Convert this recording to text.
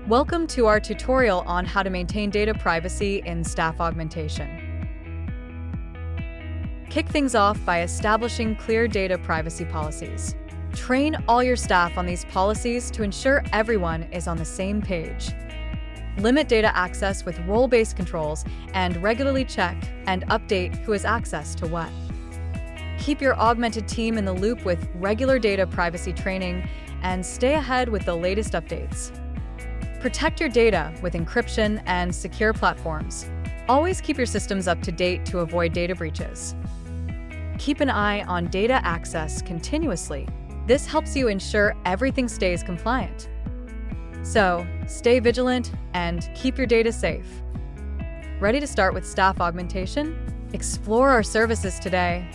Welcome to our tutorial on how to maintain data privacy in staff augmentation. Kick things off by establishing clear data privacy policies. Train all your staff on these policies to ensure everyone is on the same page. Limit data access with role-based controls and regularly check and update who has access to what. Keep your augmented team in the loop with regular data privacy training and stay ahead with the latest updates. Protect your data with encryption and secure platforms. Always keep your systems up to date to avoid data breaches. Keep an eye on data access continuously. This helps you ensure everything stays compliant. So, stay vigilant and keep your data safe. Ready to start with staff augmentation? Explore our services today.